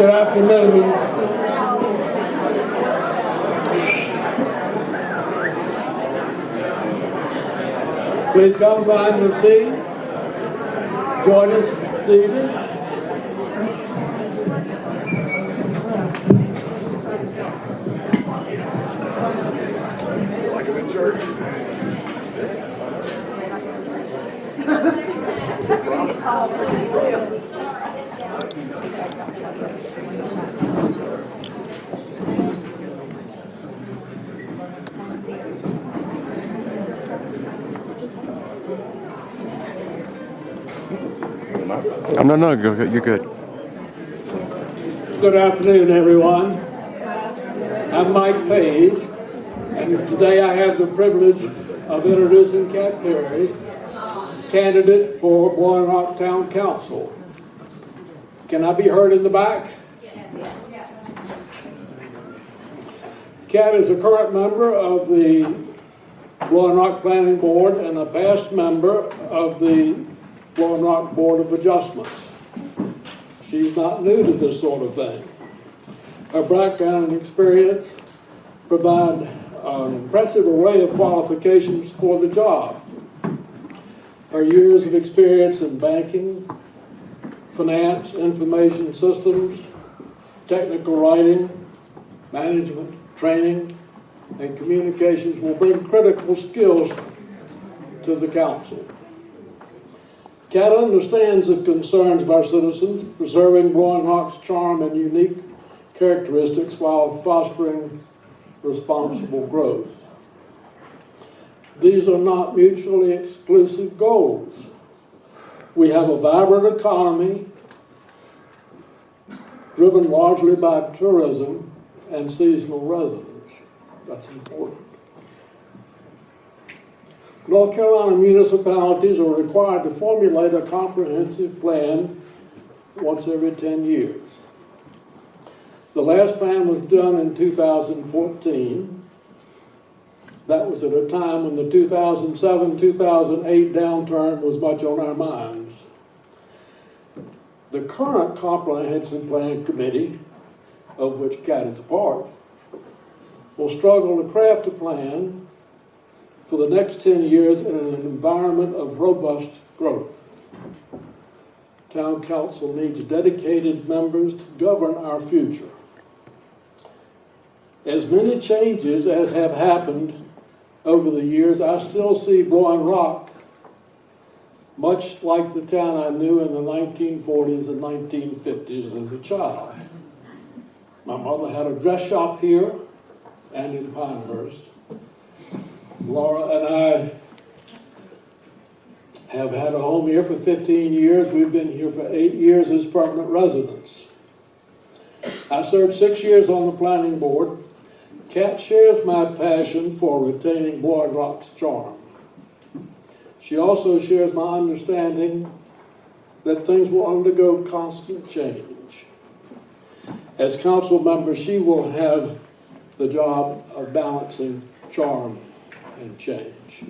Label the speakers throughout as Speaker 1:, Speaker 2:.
Speaker 1: Good afternoon. Please come find the seat. Join us seated.
Speaker 2: Like I'm in church.
Speaker 3: No, you're good.
Speaker 1: Good afternoon, everyone. I'm Mike Page, and today I have the privilege of introducing Kat Perry, candidate for Boiling Rock Town Council. Can I be heard in the back? Kat is a current member of the Boiling Rock Planning Board and a past member of the Boiling Rock Board of Adjustments. She's not new to this sort of thing. Her background and experience provide an impressive array of qualifications for the job. Her years of experience in banking, finance, information systems, technical writing, management, training, and communications will bring critical skills to the council. Kat understands the concerns of our citizens, preserving Boiling Rock's charm and unique characteristics while fostering responsible growth. These are not mutually exclusive goals. We have a vibrant economy driven largely by tourism and seasonal residents. That's important. North Carolina municipalities are required to formulate a comprehensive plan once every 10 years. The last plan was done in 2014. That was at a time when the 2007-2008 downturn was much on our minds. The current Comprehensive Plan Committee, of which Kat is a part, will struggle to craft a plan for the next 10 years in an environment of robust growth. Town Council needs dedicated members to govern our future. As many changes as have happened over the years, I still see Blowing Rock much like the town I knew in the 1940s and 1950s as a child. My mother had a dress shop here and in Pinehurst. Laura and I have had a home here for 15 years. We've been here for 8 years as permanent residents. I served 6 years on the planning board. Kat shares my passion for retaining Blowing Rock's charm. She also shares my understanding that things will undergo constant change. As council member, she will have the job of balancing charm and change.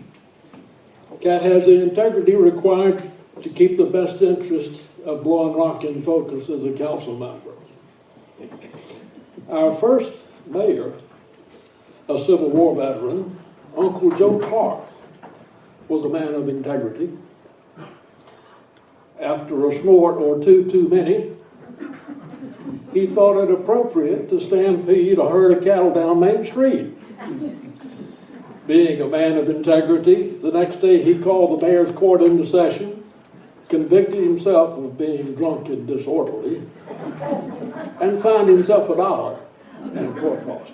Speaker 1: Kat has the integrity required to keep the best interest of Blowing Rock in focus as a council member. Our first mayor, a Civil War veteran, Uncle Joe Clark, was a man of integrity. After a snort or two too many, he thought it appropriate to stampede a herd of cattle down Main Street. Being a man of integrity, the next day he called the mayor's court into session, convicted himself of being drunk and disorderly, and fined himself $1 in court cost.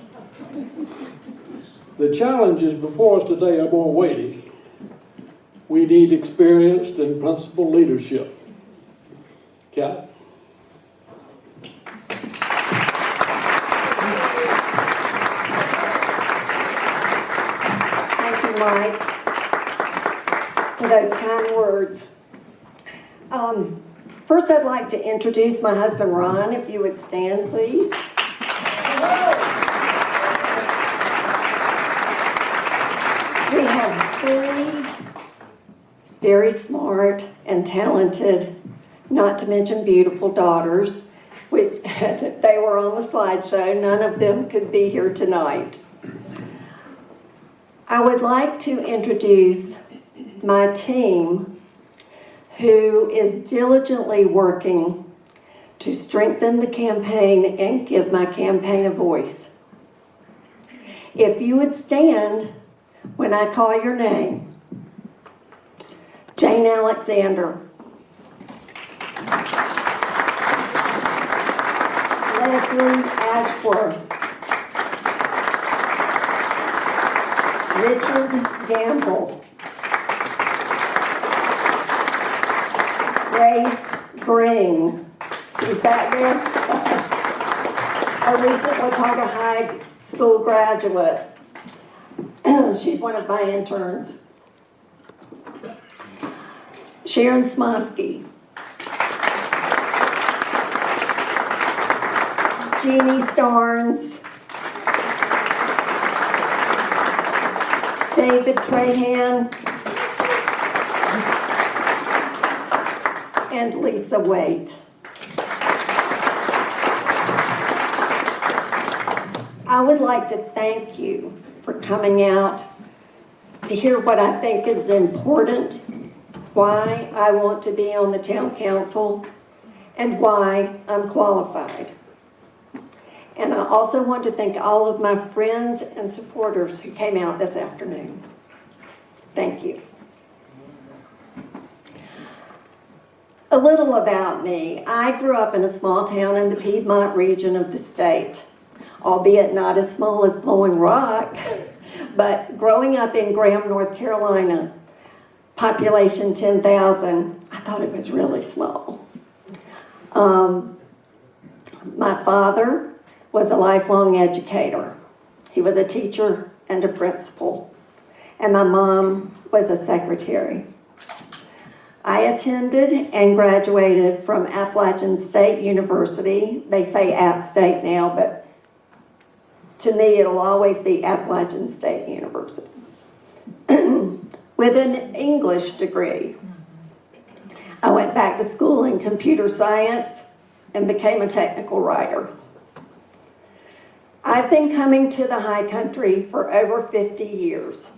Speaker 1: The challenges before us today are more weighty. We need experienced and principled leadership. Kat?
Speaker 2: Thank you, Mike, for those kind words. First, I'd like to introduce my husband, Ron, if you would stand, please. We have 3 very smart and talented, not to mention beautiful daughters. They were on the slideshow. None of them could be here tonight. I would like to introduce my team who is diligently working to strengthen the campaign and give my campaign a voice. If you would stand when I call your name. Jane Alexander. Leslie Ashworth. Richard Gamble. Grace Green. She's back there. A recent Watauga High School graduate. She's one of my interns. Sharon Smosky. Jeannie Starnes. David Trahan. And Lisa Waite. I would like to thank you for coming out to hear what I think is important, why I want to be on the town council, and why I'm qualified. And I also want to thank all of my friends and supporters who came out this afternoon. Thank you. A little about me. I grew up in a small town in the Piedmont region of the state, albeit not as small as Blowing Rock, but growing up in Graham, North Carolina, population 10,000, I thought it was really small. My father was a lifelong educator. He was a teacher and a principal, and my mom was a secretary. I attended and graduated from Appalachian State University. They say App State now, but to me it'll always be Appalachian State University. With an English degree. I went back to school in computer science and became a technical writer. I've been coming to the High Country for over 50 years.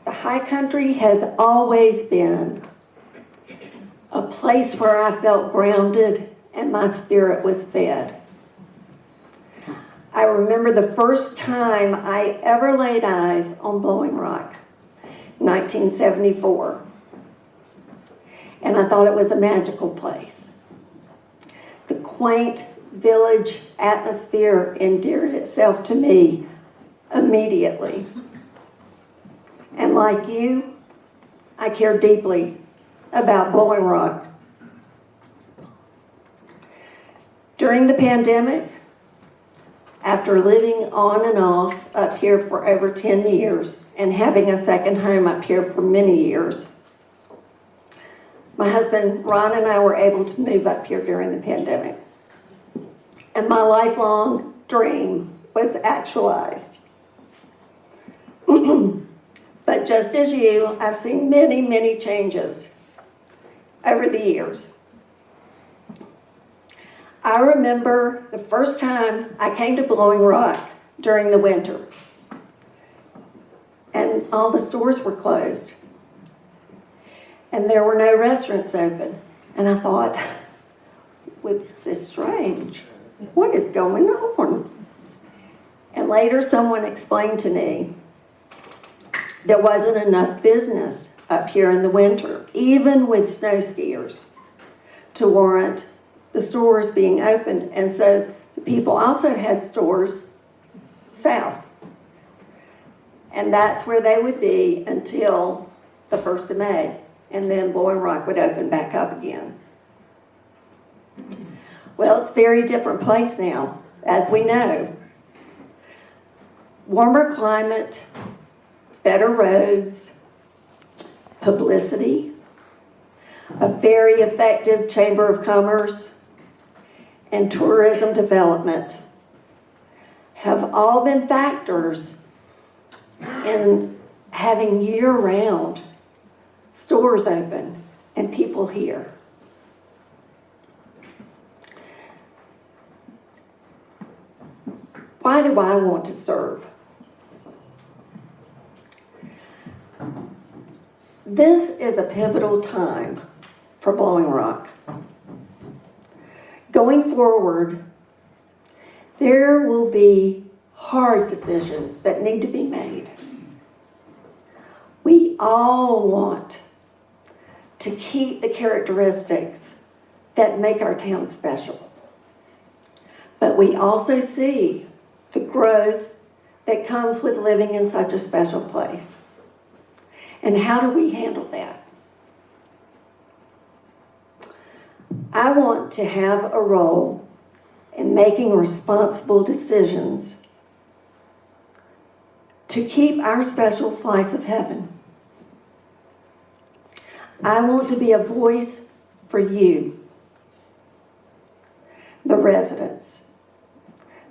Speaker 2: The High Country has always been a place where I felt grounded and my spirit was fed. I remember the first time I ever laid eyes on Blowing Rock, 1974. And I thought it was a magical place. The quaint village atmosphere endeared itself to me immediately. And like you, I care deeply about Blowing Rock. During the pandemic, after living on and off up here for over 10 years and having a second home up here for many years, my husband Ron and I were able to move up here during the pandemic. And my lifelong dream was actualized. But just as you, I've seen many, many changes over the years. I remember the first time I came to Blowing Rock during the winter, and all the stores were closed, and there were no restaurants open. And I thought, well, this is strange. What is going on? And later someone explained to me there wasn't enough business up here in the winter, even with snow skiers, to warrant the stores being opened. And so the people also had stores south. And that's where they would be until the 1st of May. And then Blowing Rock would open back up again. Well, it's a very different place now, as we know. Warmer climate, better roads, publicity, a very effective Chamber of Commerce, and tourism development have all been factors in having year-round stores open and people here. Why do I want to serve? This is a pivotal time for Blowing Rock. Going forward, there will be hard decisions that need to be made. We all want to keep the characteristics that make our town special. But we also see the growth that comes with living in such a special place. And how do we handle that? I want to have a role in making responsible decisions to keep our special slice of heaven. I want to be a voice for you, the residents,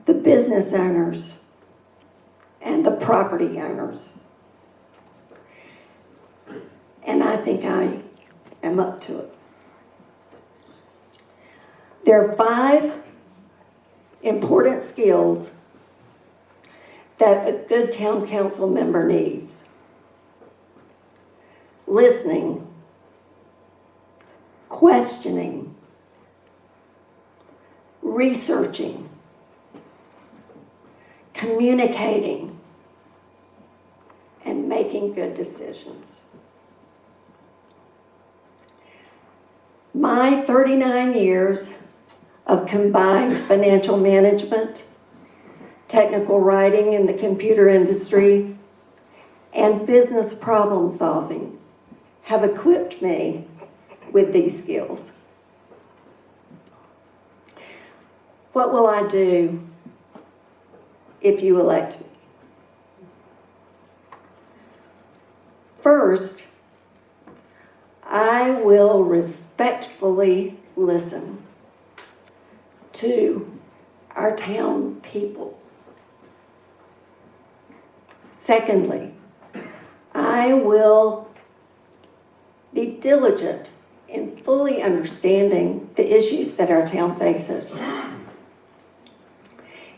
Speaker 2: the business owners, and the property owners. And I think I am up to it. There are 5 important skills that a good town council member needs. Listening, questioning, researching, communicating, and making good decisions. My 39 years of combined financial management, technical writing in the computer industry, and business problem solving have equipped me with these skills. What will I do if you elect me? First, I will respectfully listen to our town people. Secondly, I will be diligent in fully understanding the issues that our town faces.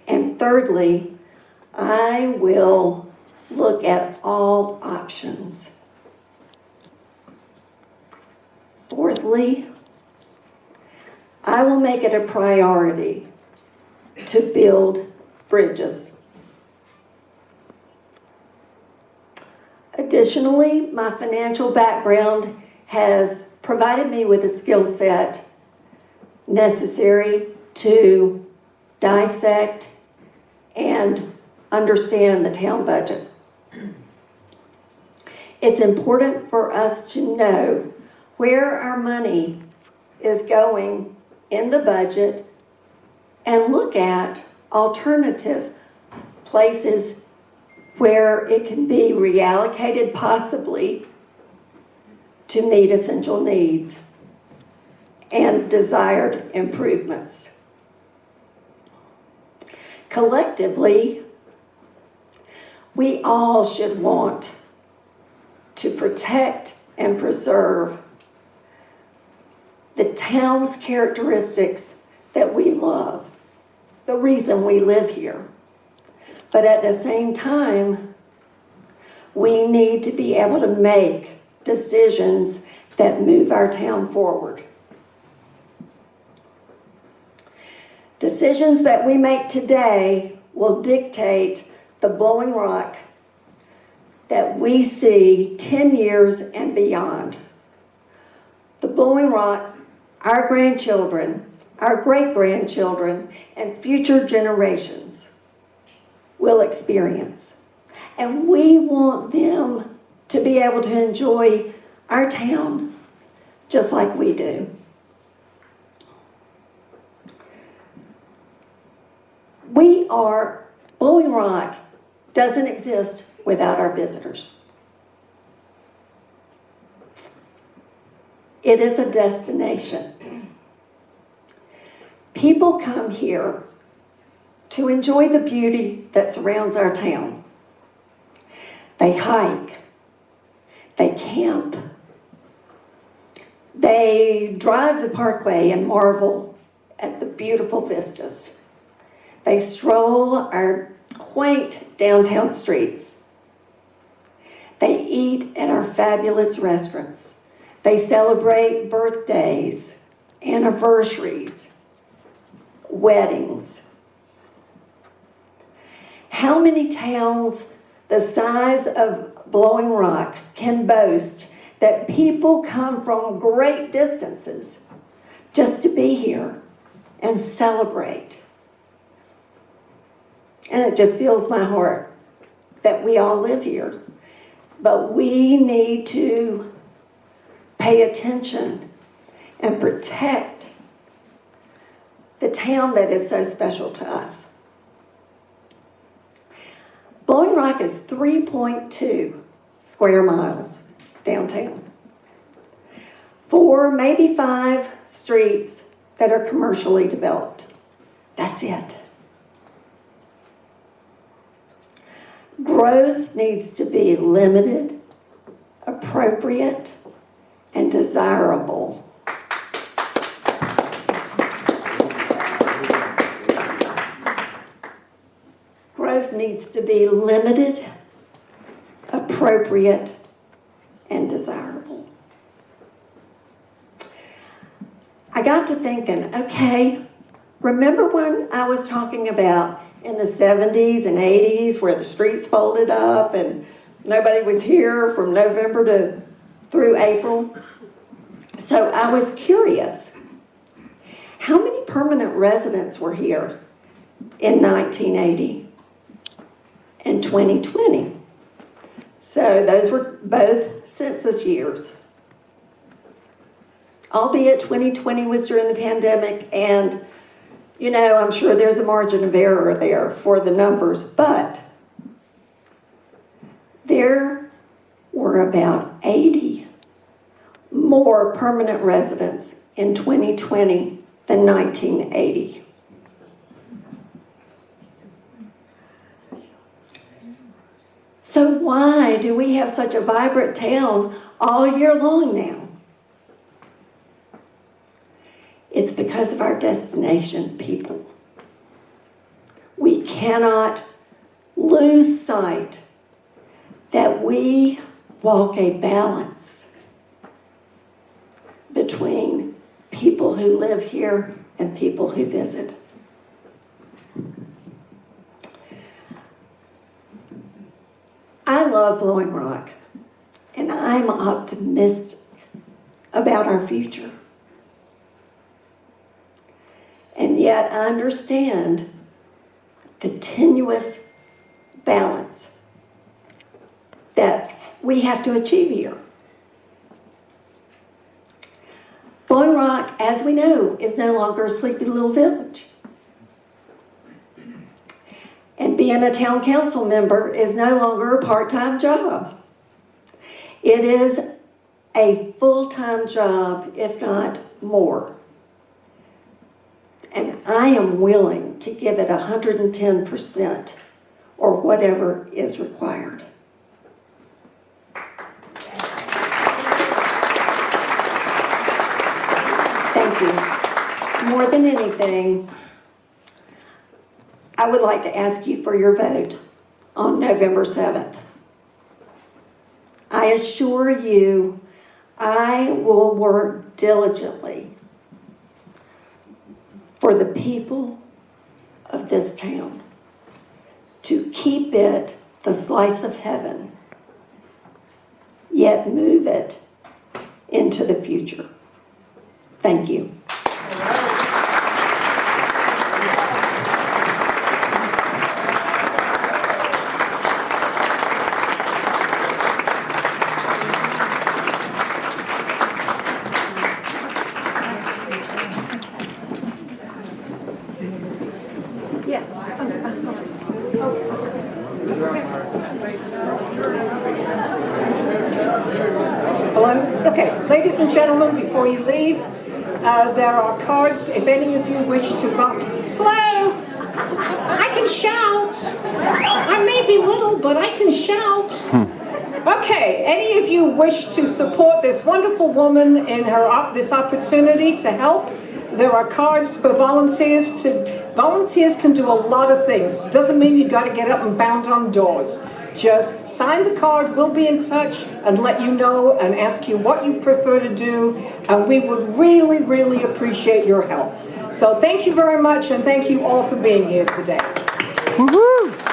Speaker 2: And thirdly, I will look at all options. Fourthly, I will make it a priority to build bridges. Additionally, my financial background has provided me with a skill set necessary to dissect and understand the town budget. It's important for us to know where our money is going in the budget and look at alternative places where it can be reallocated possibly to meet essential needs and desired improvements. Collectively, we all should want to protect and preserve the town's characteristics that we love, the reason we live here. But at the same time, we need to be able to make decisions that move our town forward. Decisions that we make today will dictate the Blowing Rock that we see 10 years and beyond. The Blowing Rock, our grandchildren, our great-grandchildren, and future generations will experience. And we want them to be able to enjoy our town just like we do. Blowing Rock doesn't exist without our visitors. It is a destination. People come here to enjoy the beauty that surrounds our town. They hike, they camp, they drive the parkway and marvel at the beautiful vistas. They stroll our quaint downtown streets. They eat at our fabulous restaurants. They celebrate birthdays, anniversaries, weddings. How many towns the size of Blowing Rock can boast that people come from great distances just to be here and celebrate? And it just fills my heart that we all live here. But we need to pay attention and protect the town that is so special to us. Blowing Rock is 3.2 square miles downtown. 4, maybe 5 streets that are commercially developed. That's it. Growth needs to be limited, appropriate, and desirable. Growth needs to be limited, appropriate, and desirable. I got to thinking, okay, remember when I was talking about in the 70s and 80s where the streets folded up and nobody was here from November through April? So I was curious, how many permanent residents were here in 1980 and 2020? So those were both census years. Albeit 2020 was during the pandemic, and you know, I'm sure there's a margin of error there for the numbers, but there were about 80 more permanent residents in 2020 than 1980. So why do we have such a vibrant town all year long now? It's because of our destination, people. We cannot lose sight that we walk a balance between people who live here and people who visit. love Blowing Rock, and I'm optimistic about our future. And yet I understand the tenuous balance that we have to achieve here. Blowing Rock, as we know, is no longer a sleepy little village. And being a town council member is no longer a part-time job. It is a full-time job, if not more. And I am willing to give it 110% or whatever is required. Thank you. More than anything, I would like to ask you for your vote on November 7th. I assure you, I will work diligently for the people of this town to keep it the slice of heaven, yet move it into the future. Thank you. Yes.
Speaker 4: Hello? Okay, ladies and gentlemen, before you leave, there are cards if any of you wish to vote. Hello? I can shout. I may be little, but I can shout. Okay, any of you wish to support this wonderful woman in her this opportunity to help? There are cards for volunteers. Volunteers can do a lot of things. Doesn't mean you got to get up and pound on doors. Just sign the card, we'll be in touch and let you know and ask you what you prefer to do, and we would really, really appreciate your help. So thank you very much, and thank you all for being here today.
Speaker 3: Woohoo!